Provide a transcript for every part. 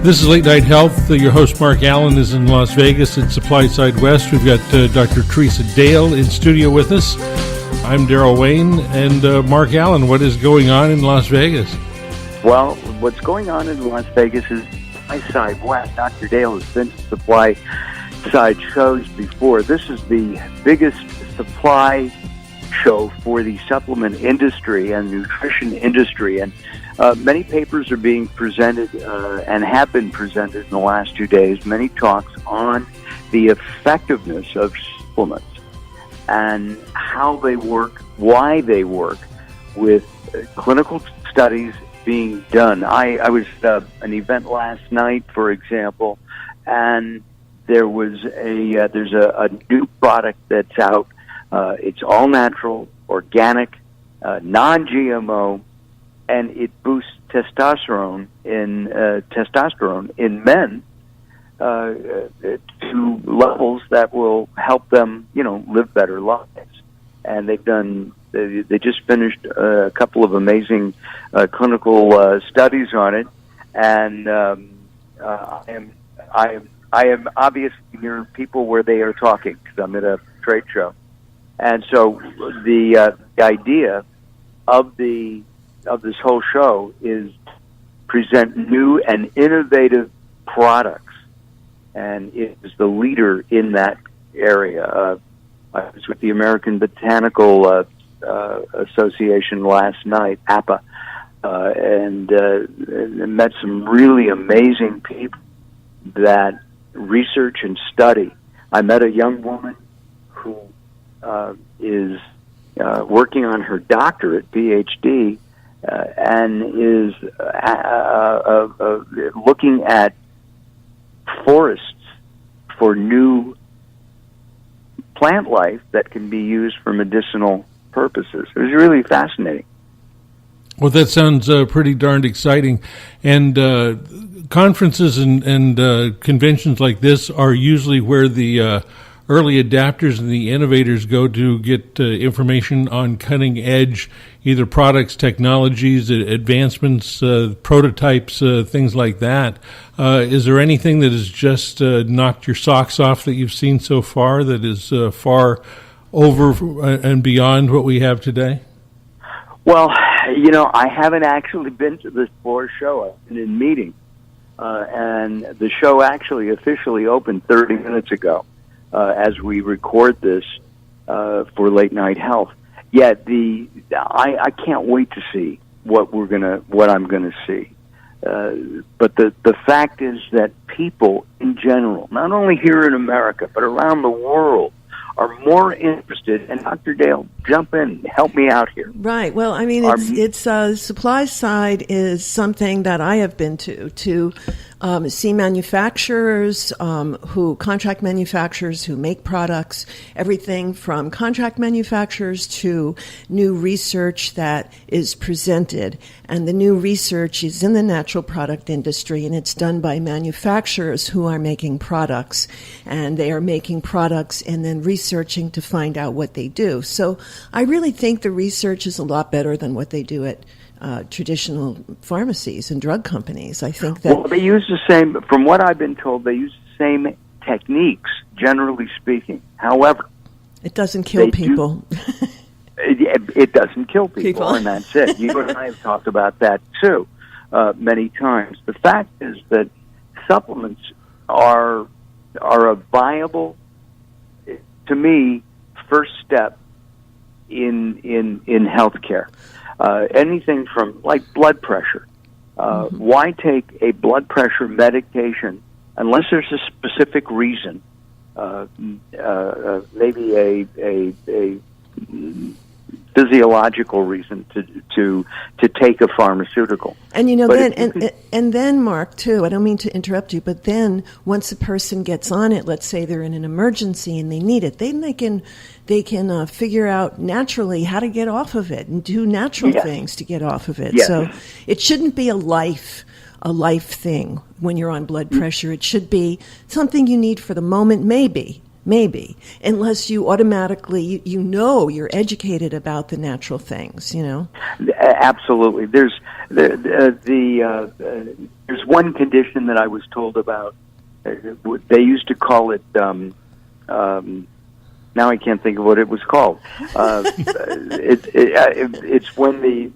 This is Late Night Health. Your host, Mark Alyn, is in Las Vegas at Supply Side West. We've got Dr. Theresa Dale in studio with us. I'm Darrell Wayne, and Mark Alyn, what is going on in Las Vegas? Well, what's going on in Las Vegas is Supply Side West. Dr. Dale has been to Supply Side shows before. This is the biggest supply show for the supplement industry and nutrition industry, and many papers are being presented and have been presented in the last 2 days, many talks on the effectiveness of supplements and how they work, why they work, with clinical studies being done. I was at an event last night, for example, and there's a new product that's out. It's all natural, organic, non-GMO, and it boosts testosterone in men to levels that will help them, live better lives. And they just finished a couple of amazing clinical studies on it, and I am obviously near people where they are talking because I'm at a trade show, and so the idea of this whole show is present new and innovative products, and it is the leader in that area. I was with the American Botanical Association last night, APA, and met some really amazing people that research and study. I met a young woman who is working on her doctorate, PhD, and is looking at forests for new plant life that can be used for medicinal purposes. It was really fascinating. Well, that sounds pretty darned exciting. And conferences and conventions like this are usually where the early adapters and the innovators go to get information on cutting-edge either products, technologies, advancements, prototypes, things like that. Is there anything that has just knocked your socks off that you've seen so far that is far over and beyond what we have today? Well, I haven't actually been to this floor show. I've been in meetings, and the show actually officially opened 30 minutes ago. As we record this for Late Night Health, yet I can't wait to see what I'm gonna see. But the fact is that people in general, not only here in America but around the world, are more interested. And Dr. Dale, jump in, help me out here. Right. Well, I mean, it's supply side is something that I have been to see manufacturers contract manufacturers who make products, everything from contract manufacturers to new research that is presented. And the new research is in the natural product industry, and it's done by manufacturers who are making products. And they are making products and then researching to find out what they do. So I really think the research is a lot better than what they do at traditional pharmacies and drug companies. I think that... Well, they use the same, from what I've been told, they use the same techniques, generally speaking. However... It doesn't kill people. It doesn't kill people, and that's it. You and I have talked about that, too, many times. The fact is that supplements are a viable, to me, first step in healthcare. Anything from like blood pressure. Why take a blood pressure medication unless there's a specific reason? Maybe a physiological reason to take a pharmaceutical. And and then Mark too, I don't mean to interrupt you, but then once a person gets on it, let's say they're in an emergency and they need it, then they can figure out naturally how to get off of it and do natural things to get off of it. Yes. So it shouldn't be a life thing when you're on blood pressure. It should be something you need for the moment, maybe, Maybe, unless you automatically, you're educated about the natural things, Absolutely. There's there's one condition that I was told about. They used to call it. Now I can't think of what it was called. It's when the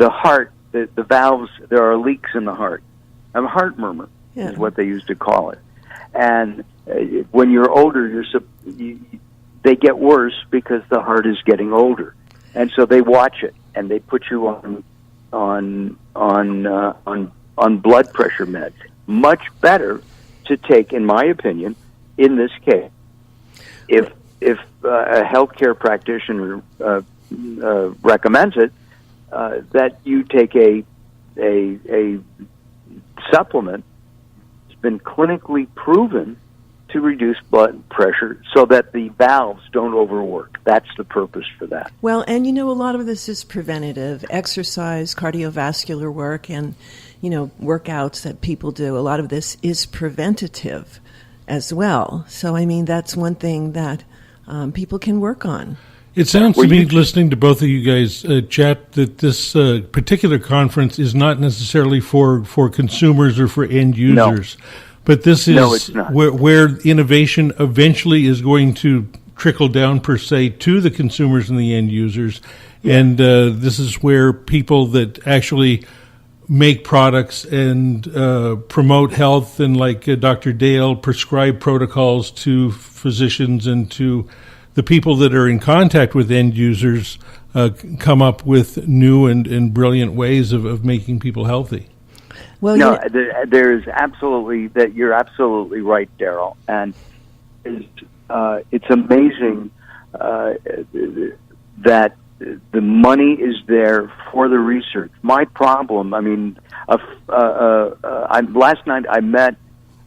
heart, the valves, there are leaks in the heart. A heart murmur is what they used to call it. And when you're older, they get worse because the heart is getting older, and so they watch it and they put you on blood pressure meds. Much better to take, in my opinion, in this case, if a healthcare practitioner recommends it, that you take a supplement that's been clinically proven to reduce blood pressure so that the valves don't overwork. That's the purpose for that. Well, and a lot of this is preventative, exercise, cardiovascular work, and, workouts that people do. A lot of this is preventative as well. So, that's one thing that people can work on. It sounds to me, listening to both of you guys chat, that this particular conference is not necessarily for consumers or for end users. No. But this is where innovation eventually is going to trickle down, per se, to the consumers and the end users. Yeah. And this is where people that actually make products and promote health, and like Dr. Dale, prescribe protocols to physicians and to the people that are in contact with end users, come up with new and brilliant ways of making people healthy. Well, no, there's absolutely that. You're absolutely right, Darrell, and it's amazing that the money is there for the research. My problem, last night I met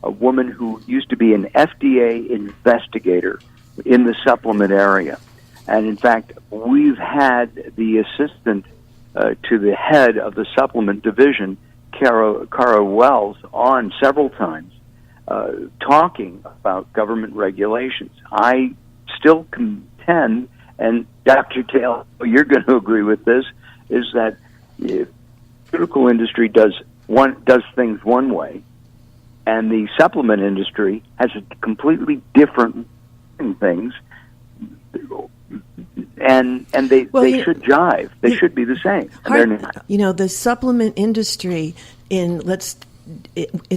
a woman who used to be an FDA investigator in the supplement area, and in fact, we've had the assistant to the head of the supplement division, Cara Wells, on several times, talking about government regulations. I still contend, and Dr. Dale, you're going to agree with this, is that the pharmaceutical industry does things one way, and the supplement industry has a completely different things, and they should jive. They should be the same. They're not. The supplement industry it's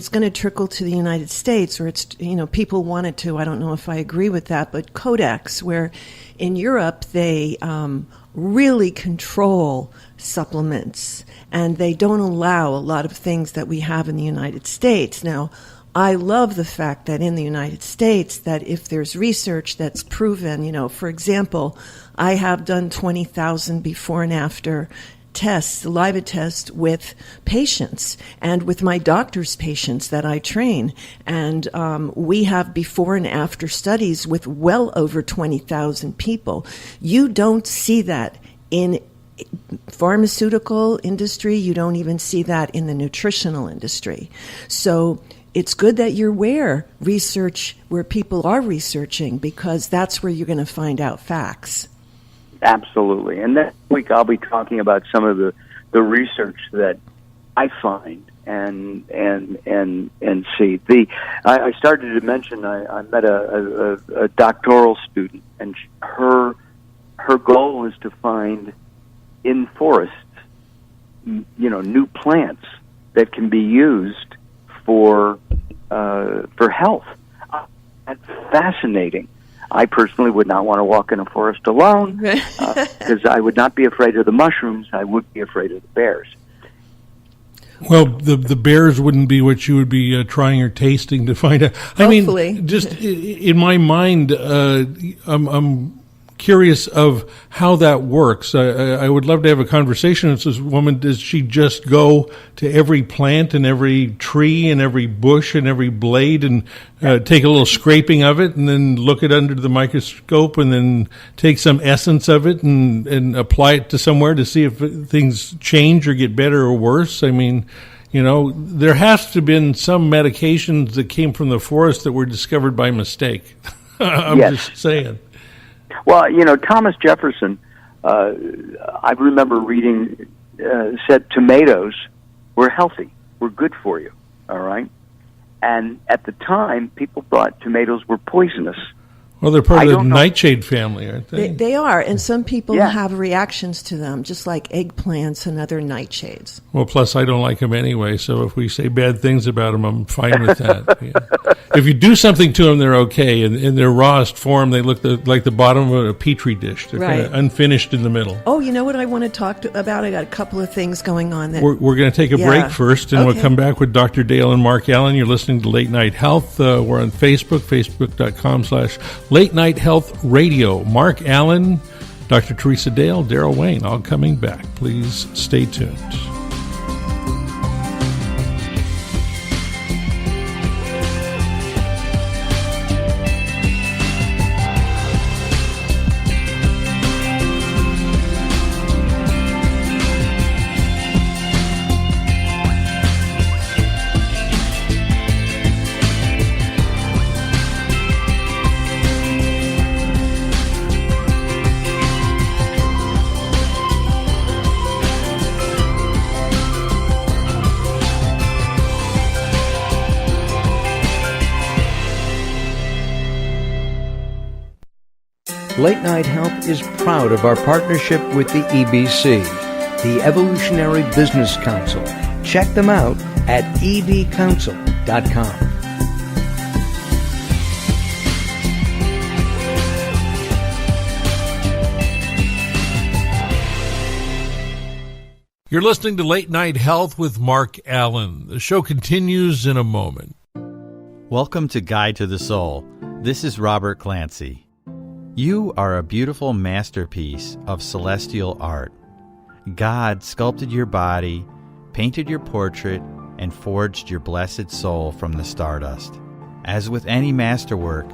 going to trickle to the United States, or it's people want it to. I don't know if I agree with that, but Codex, where in Europe they really control supplements, and they don't allow a lot of things that we have in the United States. Now, I love the fact that in the United States, that if there's research that's proven, for example, I have done 20,000 before and after tests, saliva tests with patients and with my doctor's patients that I train. And we have before and after studies with well over 20,000 people. You don't see that in pharmaceutical industry. You don't even see that in the nutritional industry. So it's good that you're research where people are researching, because that's where you're going to find out facts. Absolutely. And next week I'll be talking about some of the research that I find and see. I started to mention I met a doctoral student, and her goal is to find in forests, new plants that can be used for health. That's fascinating. I personally would not want to walk in a forest alone, because I would not be afraid of the mushrooms. I would be afraid of the bears. Well, the bears wouldn't be what you would be trying or tasting to find out. Hopefully. Just in my mind, I'm curious of how that works. I would love to have a conversation with this woman. Does she just go to every plant and every tree and every bush and every blade and take a little scraping of it, and then look it under the microscope, and then take some essence of it and apply it to somewhere to see if things change or get better or worse? There has to have been some medications that came from the forest that were discovered by mistake. I'm just saying. Well, Thomas Jefferson, I remember reading, said tomatoes were healthy, were good for you, all right? And at the time, people thought tomatoes were poisonous. Well, they're part of the nightshade family, aren't they? They are, and some people have reactions to them, just like eggplants and other nightshades. Well, plus I don't like them anyway, so if we say bad things about them, I'm fine with that. Yeah. If you do something to them, they're okay. In their rawest form, they look like the bottom of a Petri dish. They're kind of unfinished in the middle. Oh, you know what I want to talk about? I got a couple of things going on. We're going to take a break first, and we'll come back with Dr. Dale and Mark Alyn. You're listening to Late Night Health. We're on Facebook, facebook.com/Late Night Health Radio. Mark Alyn, Dr. Theresa Dale, Darrell Wayne, all coming back. Please stay tuned. Late Night Health is proud of our partnership with the EBC, the Evolutionary Business Council. Check them out at ebcouncil.com. You're listening to Late Night Health with Mark Alyn. The show continues in a moment. Welcome to Guide to the Soul. This is Robert Clancy. You are a beautiful masterpiece of celestial art. God sculpted your body, painted your portrait, and forged your blessed soul from the stardust. As with any masterwork,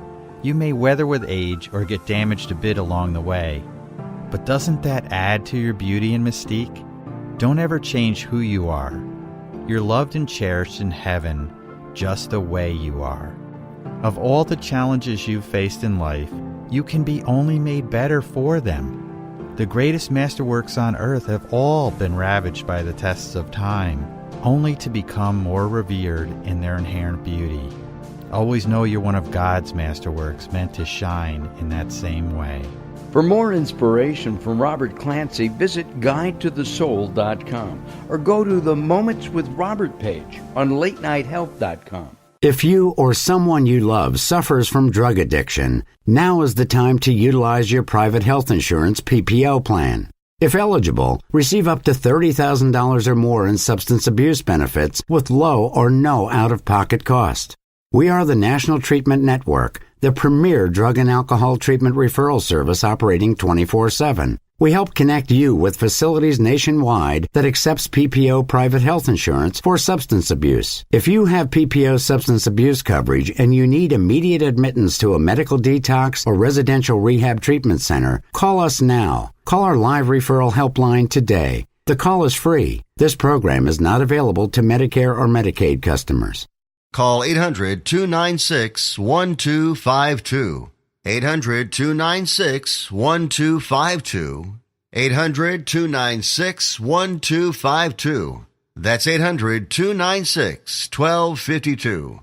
you may weather with age or get damaged a bit along the way. But doesn't that add to your beauty and mystique? Don't ever change who you are. You're loved and cherished in heaven just the way you are. Of all the challenges you've faced in life, you can be only made better for them. The greatest masterworks on earth have all been ravaged by the tests of time, only to become more revered in their inherent beauty. Always know you're one of God's masterworks meant to shine in that same way. For more inspiration from Robert Clancy, visit GuideToTheSoul.com or go to the Moments with Robert page on LateNightHealth.com. If you or someone you love suffers from drug addiction, now is the time to utilize your private health insurance PPO plan. If eligible, receive up to $30,000 or more in substance abuse benefits with low or no out-of-pocket cost. We are the National Treatment Network, the premier drug and alcohol treatment referral service operating 24/7. We help connect you with facilities nationwide that accepts PPO private health insurance for substance abuse. If you have PPO substance abuse coverage and you need immediate admittance to a medical detox or residential rehab treatment center, call us now. Call our live referral helpline today. The call is free. This program is not available to Medicare or Medicaid customers. Call 800-296-1252. 800-296-1252. 800-296-1252. That's 800-296-1252.